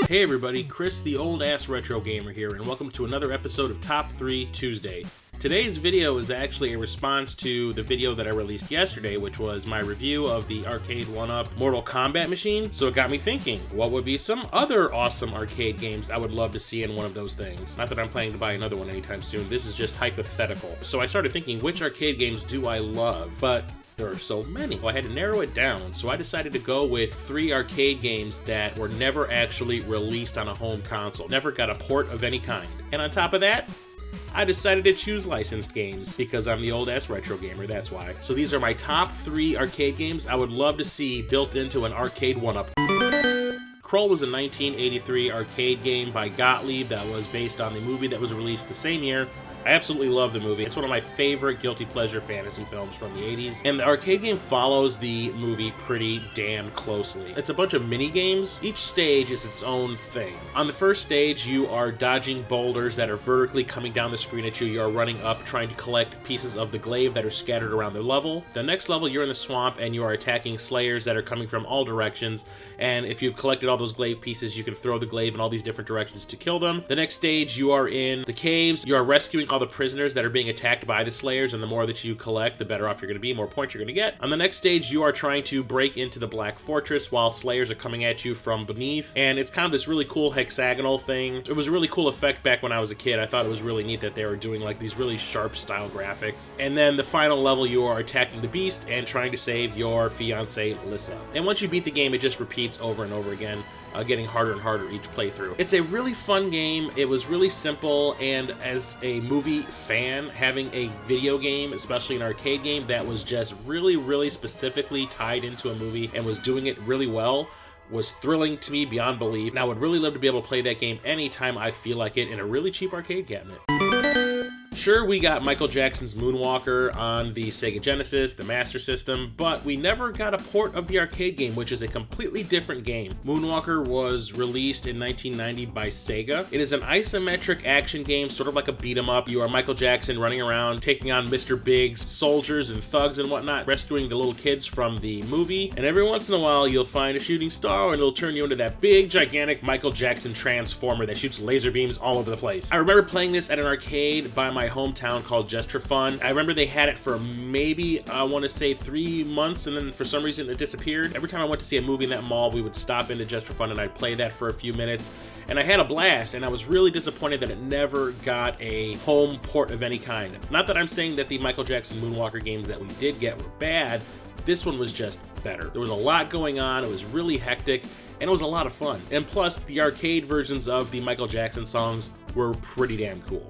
Hey everybody, Chris the old ass retro gamer here, and welcome to another episode of Top 3 Tuesday. Today's video is actually a response to the video that I released yesterday, which was my review of the Arcade1Up Mortal Kombat machine. So it got me thinking, what would be some other awesome arcade games I would love to see in one of those things? Not that I'm planning to buy another one anytime soon, this is just hypothetical. So I started thinking, which arcade games do I love? But there are so many. Well, I had to narrow it down, so I decided to go with 3 arcade games that were never actually released on a home console. Never got a port of any kind. And on top of that, I decided to choose licensed games because I'm the old-ass retro gamer, that's why. So these are my top 3 arcade games I would love to see built into an Arcade1Up. Kroll was a 1983 arcade game by Gottlieb that was based on the movie that was released the same year. I absolutely love the movie. It's one of my favorite guilty pleasure fantasy films from the 80s. And the arcade game follows the movie pretty damn closely. It's a bunch of mini games. Each stage is its own thing. On the first stage, you are dodging boulders that are vertically coming down the screen at you. You are running up, trying to collect pieces of the glaive that are scattered around the level. The next level, you're in the swamp and you are attacking slayers that are coming from all directions. And if you've collected all those glaive pieces, you can throw the glaive in all these different directions to kill them. The next stage, you are in the caves. You are rescuing all the prisoners that are being attacked by the slayers, and the more that you collect, the better off you're going to be, more points you're going to get. On the next stage, you are trying to break into the Black Fortress while slayers are coming at you from beneath, and it's kind of this really cool hexagonal thing. It was a really cool effect back when I was a kid. I thought it was really neat that they were doing like these really sharp style graphics. And then the final level, you are attacking the beast and trying to save your fiancée Lissa. And once you beat the game, it just repeats over and over again, getting harder and harder each playthrough. It's a really fun game. It was really simple, and as a movie fan, having a video game, especially an arcade game, that was just really specifically tied into a movie and was doing it really well was thrilling to me beyond belief. And I would really love to be able to play that game anytime I feel like it in a really cheap arcade cabinet. Sure, we got Michael Jackson's Moonwalker on the Sega Genesis, the Master System, but we never got a port of the arcade game, which is a completely different game. Moonwalker was released in 1990 by Sega. It is an isometric action game, sort of like a beat-em-up. You are Michael Jackson running around, taking on Mr. Big's soldiers and thugs and whatnot, rescuing the little kids from the movie, and every once in a while you'll find a shooting star and it'll turn you into that big, gigantic Michael Jackson transformer that shoots laser beams all over the place. I remember playing this at an arcade by my hometown called Just for Fun. I remember they had it for maybe, I want to say 3 months, and then for some reason it disappeared. Every time I went to see a movie in that mall, we would stop into Just for Fun and I'd play that for a few minutes, and I had a blast, and I was really disappointed that it never got a home port of any kind. Not that I'm saying that the Michael Jackson Moonwalker games that we did get were bad. This one was just better. There was a lot going on, it was really hectic, and it was a lot of fun. And plus, the arcade versions of the Michael Jackson songs were pretty damn cool.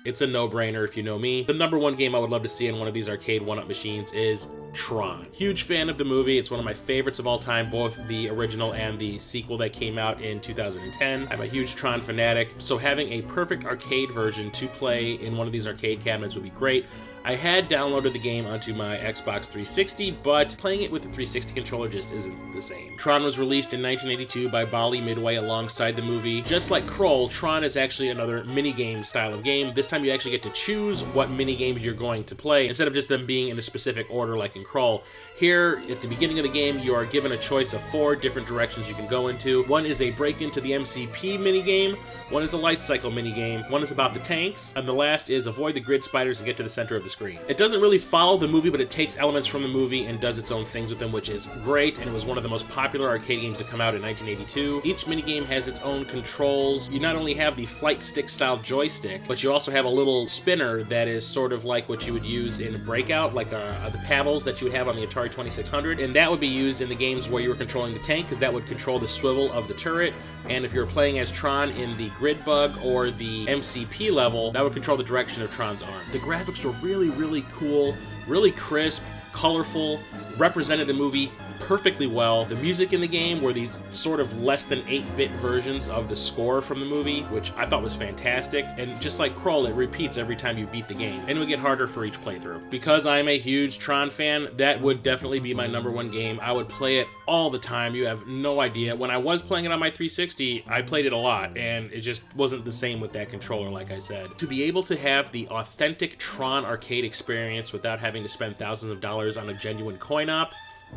It's a no-brainer if you know me. The number 1 game I would love to see in one of these Arcade1Up machines is Tron. Huge fan of the movie. It's one of my favorites of all time, both the original and the sequel that came out in 2010. I'm a huge Tron fanatic, so having a perfect arcade version to play in one of these arcade cabinets would be great. I had downloaded the game onto my Xbox 360, but playing it with the 360 controller just isn't the same. Tron was released in 1982 by Bally Midway alongside the movie. Just like Kroll, Tron is actually another minigame style of game. This time you actually get to choose what minigames you're going to play, instead of just them being in a specific order like in Kroll. Here, at the beginning of the game, you are given a choice of 4 different directions you can go into. One is a break into the MCP minigame, one is a light cycle minigame, one is about the tanks, and the last is avoid the grid spiders and get to the center of the screen. It doesn't really follow the movie, but it takes elements from the movie and does its own things with them, which is great, and it was one of the most popular arcade games to come out in 1982. Each minigame has its own controls. You not only have the flight stick style joystick, but you also have a little spinner that is sort of like what you would use in Breakout, like the paddles that you would have on the Atari 2600, and that would be used in the games where you were controlling the tank, because that would control the swivel of the turret, and if you were playing as Tron in the Grid Bug or the MCP level, that would control the direction of Tron's arm. The graphics were really cool, really crisp, colorful, represented the movie perfectly well. The music in the game were these sort of less than 8-bit versions of the score from the movie, which I thought was fantastic, and just like Kroll, it repeats every time you beat the game, and it would get harder for each playthrough. Because I'm a huge Tron fan, that would definitely be my number 1 game. I would play it all the time. You have no idea. When I was playing it on my 360, I played it a lot, and it just wasn't the same with that controller, like I said. To be able to have the authentic Tron arcade experience without having to spend thousands of dollars on a genuine coin-op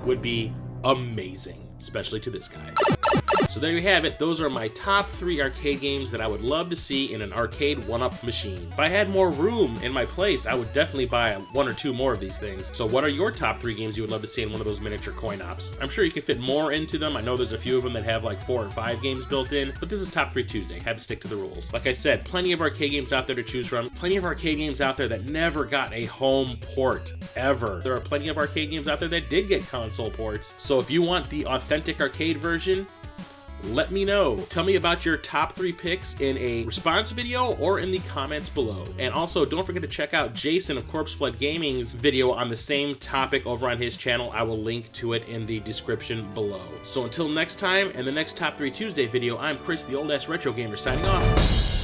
would be amazing, especially to this guy. So there you have it. Those are my top 3 arcade games that I would love to see in an Arcade1Up machine. If I had more room in my place, I would definitely buy 1 or 2 more of these things. So what are your top 3 games you would love to see in one of those miniature coin ops? I'm sure you can fit more into them. I know there's a few of them that have like 4 or 5 games built in, but this is Top 3 Tuesday. Had to stick to the rules. Like I said, plenty of arcade games out there to choose from. Plenty of arcade games out there that never got a home port, ever. There are plenty of arcade games out there that did get console ports. So if you want the authentic arcade version, let me know. Tell me about your top 3 picks in a response video or in the comments below. And also, don't forget to check out Jason of Corpse Flood Gaming's video on the same topic over on his channel. I will link to it in the description below. So until next time, and the next Top 3 Tuesday video, I'm Chris, the Old Ass Retro Gamer, signing off.